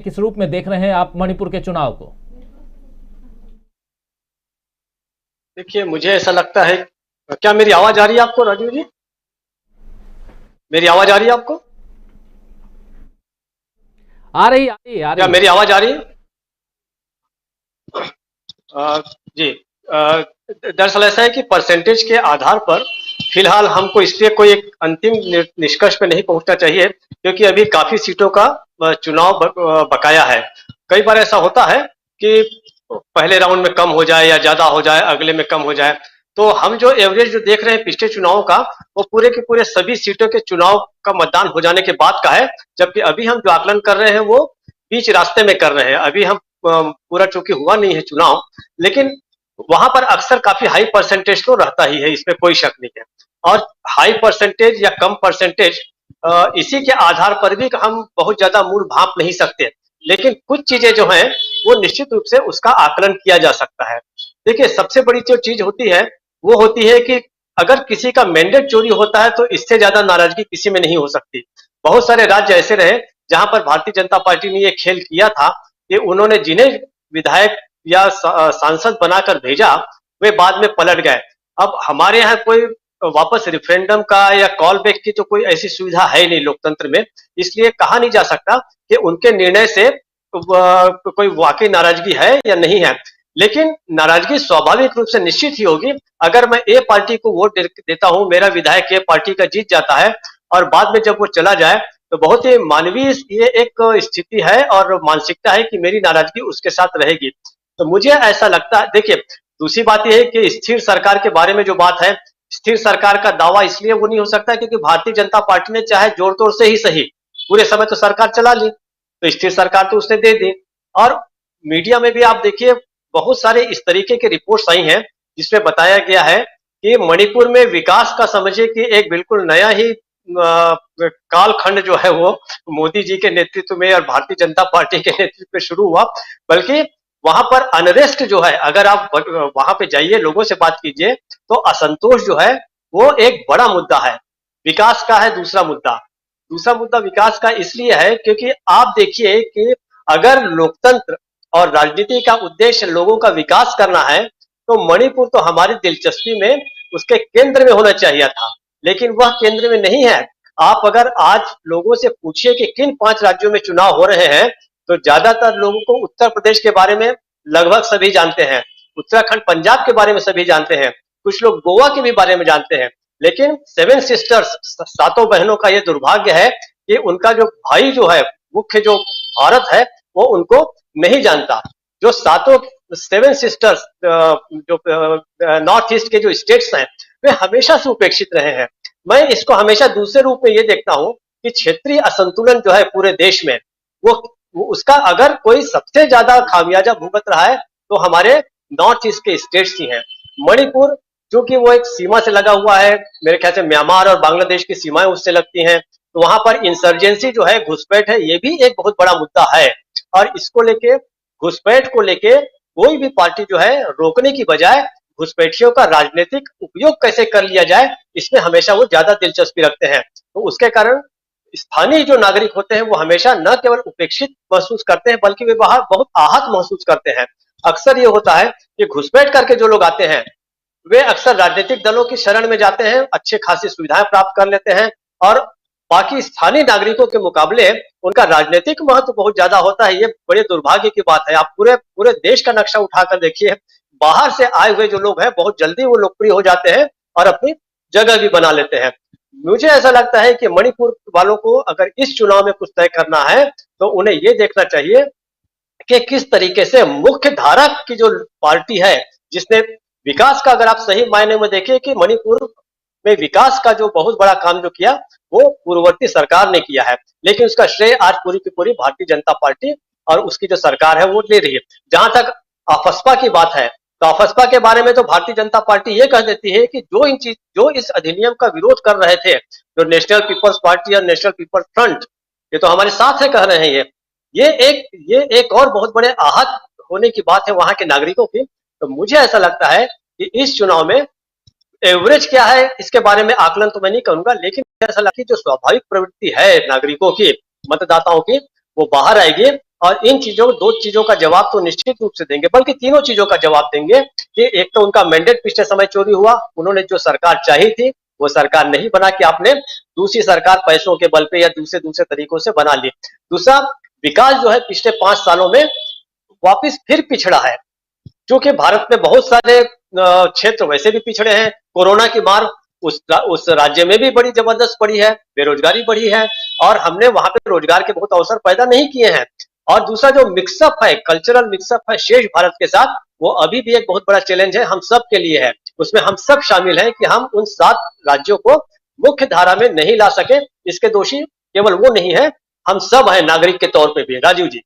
किस रूप में देख रहे हैं आप मणिपुर के चुनाव को? देखिए, मुझे ऐसा लगता है। क्या मेरी आवाज आ रही है आपको, राजीव जी? मेरी आवाज आ रही है आपको? आ रही आ रही आ क्या रही है। मेरी आवाज आ रही है? अ, जी। दरअसल ऐसा है कि परसेंटेज के आधार पर फिलहाल हमको इस पे कोई एक अंतिम निष्कर्ष पे नहीं पहुंचना चाहिए, क्योंकि अभी काफी सीटों का चुनाव बकाया है। कई बार ऐसा होता है कि पहले राउंड में कम हो जाए या ज्यादा हो जाए, अगले में कम हो जाए। तो हम जो एवरेज जो देख रहे हैं पिछले चुनाव का, वो पूरे के पूरे सभी सीटों के चुनाव का मतदान हो जाने के बाद का है। जबकि अभी हम जो आकलन कर रहे हैं वो बीच रास्ते में कर रहे हैं। अभी हम पूरा चूंकि हुआ नहीं है चुनाव, लेकिन वहां पर अक्सर काफी हाई परसेंटेज तो रहता ही है, इसमें कोई शक नहीं है। और हाई परसेंटेज या कम परसेंटेज, इसी के आधार पर भी हम बहुत ज्यादा मूल भांप नहीं सकते। लेकिन कुछ चीजें जो हैं वो निश्चित रूप से उसका आकलन किया जा सकता है। देखिए, सबसे बड़ी जो चीज होती है वो होती है कि अगर किसी का मैंडेट चोरी होता है तो इससे ज्यादा नाराजगी किसी में नहीं हो सकती। बहुत सारे राज्य ऐसे रहे जहां पर भारतीय जनता पार्टी ने ये खेल किया था कि उन्होंने जिन्हें विधायक या सांसद बनाकर भेजा, वे बाद में पलट गए। अब हमारे यहाँ कोई वापस रेफरेंडम का या कॉल बैक की तो कोई ऐसी सुविधा है नहीं लोकतंत्र में। इसलिए कहा नहीं जा सकता कि उनके निर्णय से कोई वाकई नाराजगी है या नहीं है। लेकिन नाराजगी स्वाभाविक रूप से निश्चित ही होगी। अगर मैं ए पार्टी को वोट देता हूं, मेरा विधायक ए पार्टी का जीत जाता है, और बाद में जब वो चला जाए तो बहुत ही मानवीय ये एक स्थिति है और मानसिकता है कि मेरी नाराजगी उसके साथ रहेगी। तो मुझे ऐसा लगता है। देखिए, दूसरी बात यह है कि स्थिर सरकार के बारे में जो बात है, स्थिर सरकार का दावा इसलिए वो नहीं हो सकता क्योंकि भारतीय जनता पार्टी ने चाहे जोड़ तोड़ से ही सही पूरे समय तो सरकार चला ली, तो स्थिर सरकार तो उसने दे दी। और मीडिया में भी आप देखिए, बहुत सारे इस तरीके के रिपोर्ट्स आई हैं जिसमें बताया गया है कि मणिपुर में विकास का समझिए कि एक बिल्कुल नया ही कालखंड जो है वो मोदी जी के नेतृत्व में और भारतीय जनता पार्टी के नेतृत्व में शुरू हुआ। बल्कि वहां पर अनरेस्ट जो है, अगर आप वहां पे जाइए, लोगों से बात कीजिए, तो असंतोष जो है वो एक बड़ा मुद्दा है। विकास का है दूसरा मुद्दा। दूसरा मुद्दा विकास का इसलिए है क्योंकि आप देखिए कि अगर लोकतंत्र और राजनीति का उद्देश्य लोगों का विकास करना है, तो मणिपुर तो हमारी दिलचस्पी में उसके केंद्र में होना चाहिए था, लेकिन वह केंद्र में नहीं है। आप अगर आज लोगों से पूछिए कि किन 5 राज्यों में चुनाव हो रहे हैं, तो ज्यादातर लोगों को उत्तर प्रदेश के बारे में लगभग सभी जानते हैं, उत्तराखंड पंजाब के बारे में सभी जानते हैं, कुछ लोग गोवा के भी बारे में जानते हैं। लेकिन सेवन सिस्टर्स, सातों बहनों का यह दुर्भाग्य है कि उनका जो भाई जो है, मुख्य जो भारत है, वो उनको नहीं जानता। जो सातों सेवन सिस्टर्स, जो नॉर्थ ईस्ट के जो स्टेट्स हैं, वे हमेशा से उपेक्षित रहे हैं। मैं इसको हमेशा दूसरे रूप में ये देखता हूं कि क्षेत्रीय असंतुलन जो है पूरे देश में, वो उसका अगर कोई सबसे ज्यादा खामियाजा भुगत रहा है तो हमारे नॉर्थ ईस्ट के स्टेट्स ही हैं। मणिपुर चूंकि वो एक सीमा से लगा हुआ है, मेरे ख्याल से म्यांमार और बांग्लादेश की सीमाएं उससे लगती हैं, तो वहां पर इंसर्जेंसी जो है, घुसपैठ है, ये भी एक बहुत बड़ा मुद्दा है। और इसको लेके, घुसपैठ को लेके कोई भी पार्टी जो है रोकने की बजाय घुसपैठियों का राजनीतिक उपयोग कैसे कर लिया जाए, इसमें हमेशा वो ज्यादा दिलचस्पी रखते हैं। तो उसके कारण स्थानीय जो नागरिक होते हैं वो हमेशा न केवल उपेक्षित महसूस करते हैं, बल्कि वे बाहर बहुत आहत महसूस करते हैं। अक्सर ये होता है कि घुसपैठ करके जो लोग आते हैं, वे अक्सर राजनीतिक दलों की शरण में जाते हैं, अच्छे खासी सुविधाएं प्राप्त कर लेते हैं, और बाकी स्थानीय नागरिकों के मुकाबले उनका राजनीतिक महत्व बहुत ज्यादा होता है। ये बड़े दुर्भाग्य की बात है। आप पूरे पूरे देश का नक्शा उठाकर देखिए, बाहर से आए हुए जो लोग हैं बहुत जल्दी वो लोकप्रिय हो जाते हैं और अपनी जगह भी बना लेते हैं। मुझे ऐसा लगता है कि मणिपुर वालों को अगर इस चुनाव में कुछ तय करना है, तो उन्हें ये देखना चाहिए कि किस तरीके से मुख्य धारा की जो पार्टी है, जिसने विकास का, अगर आप सही मायने में देखें कि मणिपुर में विकास का जो बहुत बड़ा काम जो किया वो पूर्ववर्ती सरकार ने किया है, लेकिन उसका श्रेय आज पूरी की पूरी भारतीय जनता पार्टी और उसकी जो सरकार है वो ले रही है। जहां तक अफस्पा की बात है, तो अफस्पा के बारे में तो भारतीय जनता पार्टी ये कह देती है कि जो इस अधिनियम का विरोध कर रहे थे, जो नेशनल पीपल्स पार्टी और नेशनल पीपल्स फ्रंट, ये तो हमारे साथ है कह रहे हैं। ये एक और बहुत बड़े आहत होने की बात है वहां के नागरिकों की। तो मुझे ऐसा लगता है कि इस चुनाव में एवरेज क्या है इसके बारे में आकलन तो मैं नहीं करूंगा, लेकिन ऐसा लगता है कि जो स्वाभाविक प्रवृत्ति है नागरिकों की, मतदाताओं की, वो बाहर आएगी। और इन चीजों, दो चीजों का जवाब तो निश्चित रूप से देंगे, बल्कि तीनों चीजों का जवाब देंगे कि एक तो उनका मैंडेट पिछले समय चोरी हुआ, उन्होंने जो सरकार चाहिए थी वो सरकार नहीं बना के आपने दूसरी सरकार पैसों के बल पे या दूसरे दूसरे तरीकों से बना ली। दूसरा, विकास जो है पिछले 5 सालों में वापिस फिर पिछड़ा है, क्योंकि भारत में बहुत सारे क्षेत्र वैसे भी पिछड़े हैं। कोरोना की मार उस राज्य में भी बड़ी जबरदस्त पड़ी है, बेरोजगारी बढ़ी है और हमने वहां पे रोजगार के बहुत अवसर पैदा नहीं किए हैं। और दूसरा जो मिक्सअप है, कल्चरल मिक्सअप है शेष भारत के साथ, वो अभी भी एक बहुत बड़ा चैलेंज है, हम सब के लिए है। उसमें हम सब शामिल हैं कि हम उन 7 राज्यों को मुख्य धारा में नहीं ला सके। इसके दोषी केवल वो नहीं है, हम सब हैं नागरिक के तौर पे भी। राजीव जी।